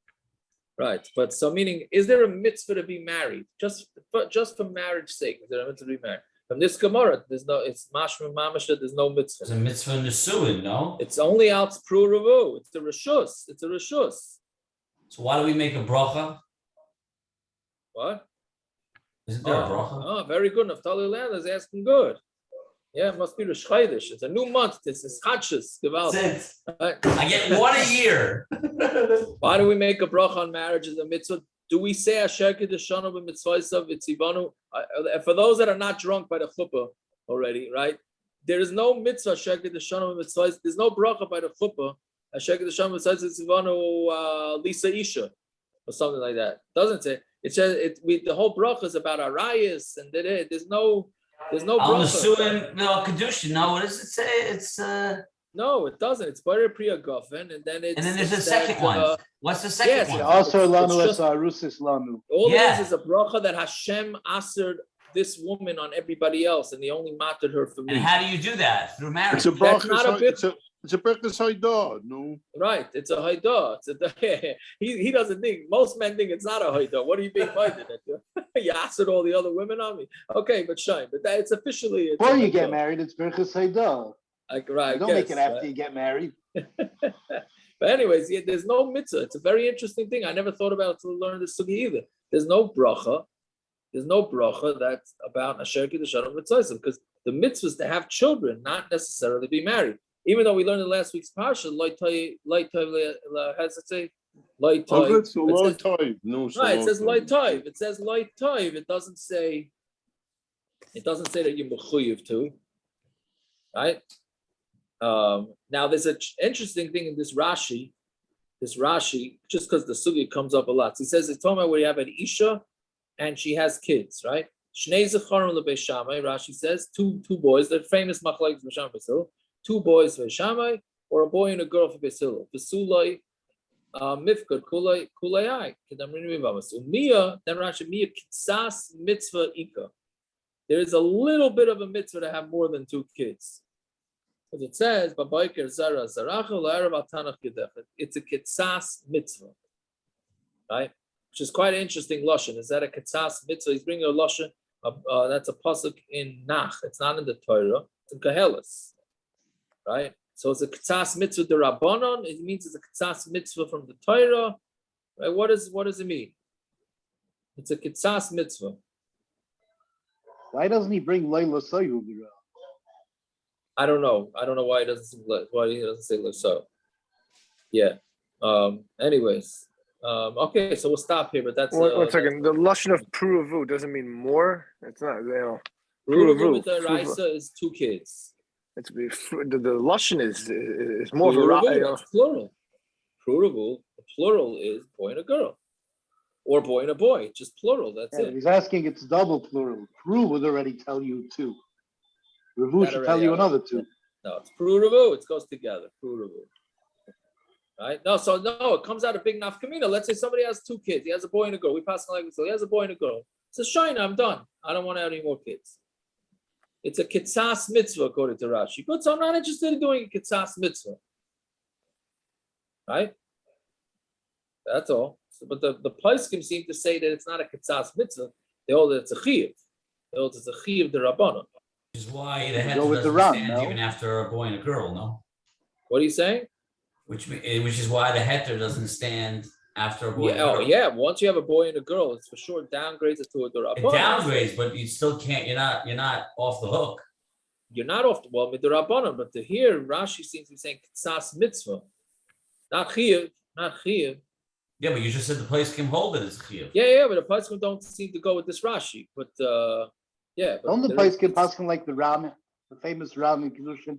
Right, but so meaning, is there a mitzvah to be married? Just for marriage's sake, is there a mitzvah to be married? From this Gemara, it's mashma mamash, there's no mitzvah. There's a mitzvah in the suin, no? It's only out pruruvu. It's the reshus. It's a reshus. So why do we make a bracha? What? Isn't there a bracha? Oh, very good. Naftali Land is asking good. Yeah, it must be Rosh Chodesh. It's a new month. This is Chachas. I get one a year. Why do we make a bracha on marriage as a mitzvah? Do we say Asher Kedeshanu b'mitzvaysav v'tzivanu? For those that are not drunk by the chuppah already, right? There is no mitzvah Asher Kedeshanu b'mitzvaysav. There's no bracha by the chuppah Asher Kedeshanu b'mitzvaysav v'tzivanu Lisa Isha or something like that. Doesn't say. It says the whole bracha is about arayas and there's no bracha. No kedushin. No, what does it say? It's No, it doesn't. It's Bayer Priya Gofen, and then there's a second one. What's the second yes, one? Also, lanu es arusis lanu. All it is a bracha that Hashem assured this woman on everybody else, and he only mattered her for me. And how do you do that? Through marriage. It's a bracha. It's a brachas haidah, no? Right, it's a haidah. He doesn't think. Most men think it's not a haidah. What are you being fighting at? You assured all the other women on me. Okay, but shine. But it's officially. Before you get married, it's brachas haidah. Right. Don't make it after you get married. But anyways, there's no mitzvah. It's a very interesting thing. I never thought about it to learn this sugi either. There's no bracha There's no bracha that's about asher kiddushanim mitzvah, because the mitzvah is to have children, not necessarily be married. Even though we learned in last week's parsha, has it say light Oh, toiv? good, so It low says- time. No, so Right, it low says time. light toiv. It says light toiv. It doesn't say that you're mechuyev to. Right? Now there's an interesting thing in this Rashi, just because the sugya comes up a lot. So he says it's talking about where you have an isha and she has kids, right? Shnei zecharim lebeis Shammai, Rashi says, two boys, they're famous Machlokes b'Sham Beis, 2 boys for Shammai, or a boy and a girl for Beis Hillel. V'sulai mifkad kulayai kedamrin mivamas. Umiyah, then Rashi miyah kitsas mitzvah ika. There is a little bit of a mitzvah to have more than 2 kids. Because it says, Babayker Zara Zaracha La'arav Al-Tanach Gedechet. It's a Kitsas mitzvah. Right? Which is quite an interesting Lashon. Is that a Kitsas mitzvah? He's bringing a Lashon. That's a pasuk in Nach. It's not in the Torah. It's in Koheles. Right? So it's a Kitsas mitzvah de Rabbanon. It means it's a Kitsas mitzvah from the Torah. Right? What does it mean? It's a Kitsas mitzvah. Why doesn't he bring Layla Sayu? I don't know why he doesn't say so. Yeah. Anyways. Okay, so we'll stop here. But that's One second. The lashon of pruvu doesn't mean more. It's not. Pruvu with the Raisa is 2 kids. It's the lashon is more of a Pruvu, that's plural. Pruvu, the plural is boy and a girl, or boy and a boy. Just plural. That's it. He's asking it's double plural. Pru would already tell you 2. Revu should tell you another 2. No, it's pruvu. It goes together. Pruvu. Right? No, it comes out a big nafkamina. Let's say somebody has 2 kids. He has a boy and a girl. We pass on like this. So he has a boy and a girl. Says, Shine, I'm done. I don't want to have any more kids. It's a kitsas mitzvah according to Rashi. Good, so I'm not interested in doing a kitsas mitzvah. Right? That's all. So, but the poskim seem to say that it's not a kitsas mitzvah. They hold that it's a chiyuv. They hold it's a chiyuv de rabbanon. Which is why the head Go with the doesn't ram, stand no? even after a boy and a girl, no? What are you saying? Which is why the heter doesn't stand after a boy and a girl. Yeah. Once you have a boy and a girl, it's for sure downgrades it to a It rabbanon. downgrades, but you still can't. You're not off the hook. You're not off the well with the rabbanon, but to hear Rashi seems to be saying kitsas mitzvah, not chiyuv. Yeah, but you just said the place can hold it as chiyuv. Yeah, but the poskim don't seem to go with this Rashi. But yeah. But Don't the place get passing like the Ram, the famous Ram in Kedushin?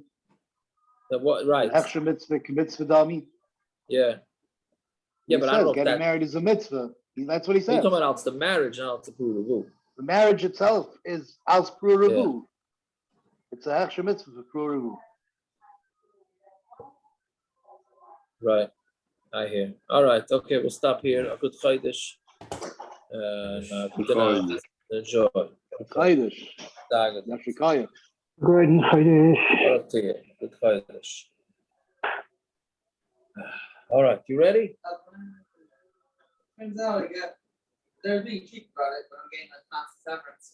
Right. Extra mitzvah, mitzvah dami. Yeah. Yeah, but I don't know if getting that. married is a mitzvah. That's what he You're says. talking about it's the marriage, not it's the pruvu. The marriage itself is als pruvu. It's an extra mitzvah for pruvu. Right. I hear. All right. Okay, we'll stop here. A good chaydish. Enjoy. Chaydish. Dagat. Nafrikaya. Good and Chodesh. Good chaydish. All right. You ready? Turns out I got, they're being cheap about it, but I'm getting a constant severance.